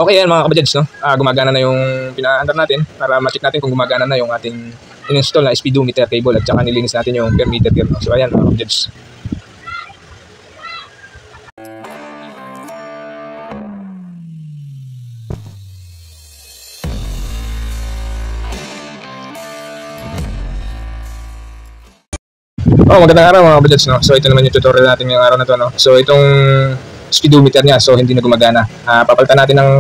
Okay yan mga kabajads, no? Gumagana na yung pina-under natin para ma-check natin kung gumagana na yung ating in-install na speedometer cable at saka nilinis natin yung per meter gear, no? So ayan mga kabajads. Magandang araw mga kabajads, no? So ito naman yung tutorial natin ngayong araw na to, no? So itong speedometer niya, so hindi na gumagana. Papalitan natin ng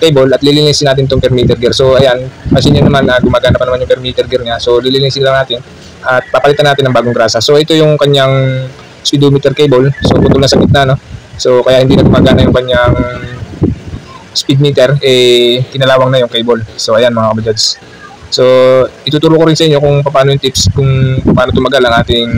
cable at lilinisin natin itong per meter gear. So ayan, kasi nyo naman, gumagana pa naman yung per meter gear niya. So lilinisin lang natin at papalitan natin ng bagong grasa. So ito yung kanyang speedometer cable. So putol na sa gitna, no? So kaya hindi na gumagana yung kanyang speed meter, kinalawang na yung cable. So ayan mga kabajads. So ituturo ko rin sa inyo kung paano yung tips kung paano tumagal ang ating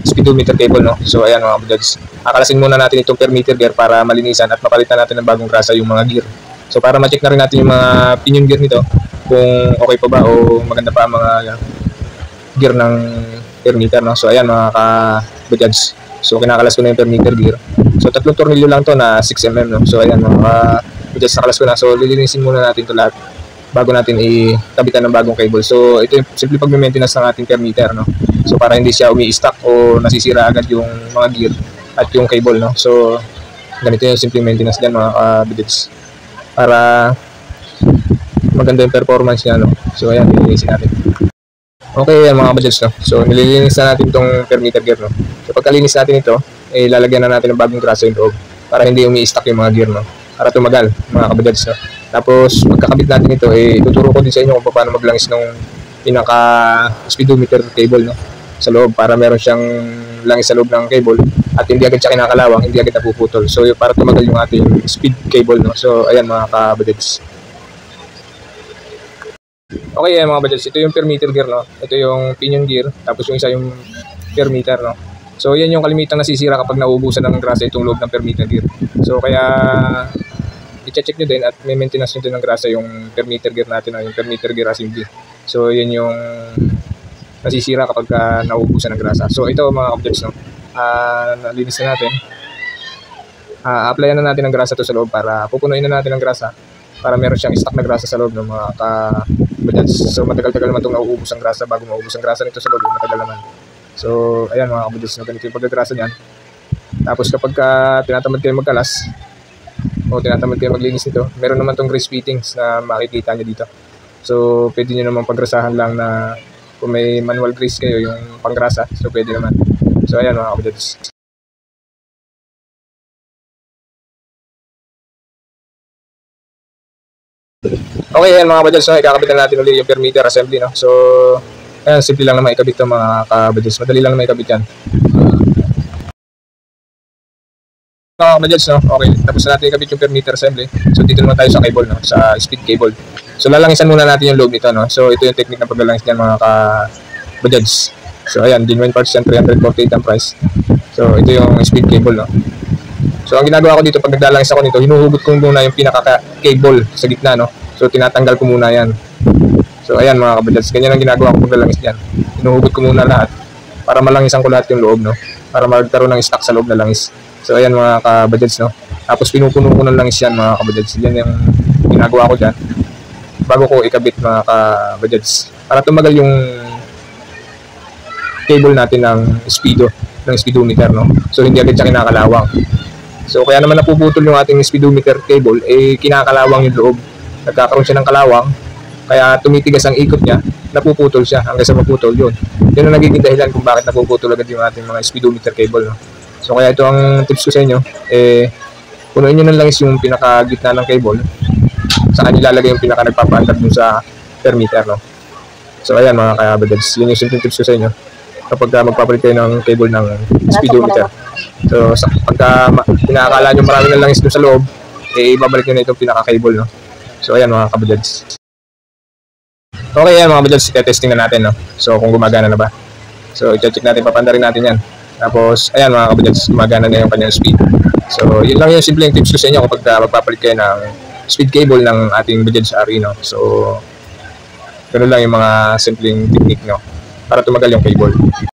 speedometer cable, no? So ayan mga kabajads, akalasin muna natin itong per meter gear para malinisan at mapalitan natin ng bagong grasa yung mga gear. So para ma-check na rin natin yung mga pinion gear nito kung okay pa ba o maganda pa ang mga gear ng per meter, no? So ayan mga kabajads, so kinakalas ko na yung per meter gear. So tatlong tornilyo lang to na 6mm, no? So ayan mga kabajads, nakalas ko na. So lilinisin muna natin ito lahat bago natin ikabitan ng bagong cable. So ito yung simple pag-maintenance ng ating per meter, no? So para hindi siya umi-stuck o nasisira agad yung mga gear at yung cable, no? So ganito yung simple maintenance dyan mga kabajads para maganda yung performance niya, no? So ayan, nililinisin natin. Okay yan mga kabajads, no? So nililinis na natin itong per meter gear, no? So pagkalinis natin ito, lalagyan na natin ng bagong grasa yung loob para hindi umi-stuck yung mga gear, no? Para tumagal mga kabajads, no? Tapos pagkakabit natin ito, ituturo ko din sa inyo kung paano maglangis ng pinaka speedometer cable, no? Sa loob para meron siyang langis sa loob ng cable at hindi agad siya kinakalawang, hindi agad napuputol. So para tumagal yung ating speed cable, no? So ayan mga kabajads. Okay yan mga kabajads, ito yung per meter gear, no? Ito yung pinion gear, tapos yung isa yung per meter, no? So yan yung kalimitang nasisira kapag nauubusan ng grasa itong loob ng per meter gear. So kaya i-check nyo din at may maintenance nyo din ng grasa yung per meter gear natin, no? Yung per meter gear assembly. So yan yung nasisira kapag nauubusan ng grasa. So ito mga kabajads, no? Nalinis na natin. Applyan na natin ng grasa to sa loob para pupunuin na natin ng grasa para meron siyang stock na grasa sa loob ng mga kabajads. So matagal-tagal naman itong nauubos ang grasa bago maubos ang grasa nito sa loob, matagal naman. So ayan mga kabajads, no? Ganito yung pagkagrasa niyan. Tapos kapag tinatamad kayo magkalas o tinatamad kayo maglinis nito, meron naman itong grease fittings na makikita nyo dito. So pwede nyo naman pagrasahan lang na kung may manual grease kayo yung panggrasa, so pwede naman. So ayan mga kabajads. Okay yan mga kabajads, no? Ikakabitan natin ulit yung per meter assembly, no? So ayan, simple lang naman ikabit ito mga kabajads, madali lang naman ikabit yan. Mga kabajads, no? Okay, tapos na natin ikabit yung per meter assembly. So dito naman tayo sa cable, no? Sa speed cable. So lalangisan muna natin yung loob nito, no? So ito yung technique ng paglalangis niyan mga kabajads. So ayan, genuine parts yan, 348 ang price. So ito yung speed cable, no? So ang ginagawa ko dito pag naglalangis ako nito, hinuhugot ko muna yung pinaka-cable sa gitna, no? So tinatanggal ko muna yan. So ayan mga kabajads, ganyan ang ginagawa ko pag naglalangis diyan. Hinuhugot ko muna lahat para malangisan ko lahat yung loob, no? Para magkaroon ng stock sa loob na langis. So ayan mga kabajads, no? Tapos pinupuno ko ng langis yan mga kabajads. Yan yung ginagawa ko diyan bago ko ikabit mga kabajads para tumagal yung cable natin ng speedometer, no? So hindi agad siya kinakalawang. So kaya naman napuputol yung ating speedometer cable, kinakalawang yung loob. Nagkakaroon siya ng kalawang, kaya tumitigas ang ikot niya, napuputol siya hanggang sa maputol yun. Yun ang nagiging dahilan kung bakit napuputol agad yung ating mga speedometer cable, no? So kaya ito ang tips ko sa inyo, punuin nyo ng langis yung pinakagitna ng cable, saka nilalagay yung pinaka nagpapaandag dun sa per meter, no? So ayan mga kabajads, yun yung simple tips ko sa inyo kapag magpapalit kayo ng cable ng speedometer. So pagka pinakakala nyo marami ng langis dun sa loob, ibabalik nyo na itong pinaka-cable, no? So ayan mga kabajads. Okay yan mga kabajads, i-testing na natin, no? So kung gumagana na ba. So i-check natin, papandarin natin yan. Tapos ayan mga kabajads, gumagana na yung kanyang speed. So yun lang yung simpleng tips ko sa inyo kapag magpapalit kayo ng speed cable ng ating Bajaj RE, no? So ganoon lang yung mga simpleng technique, no? Para tumagal yung cable.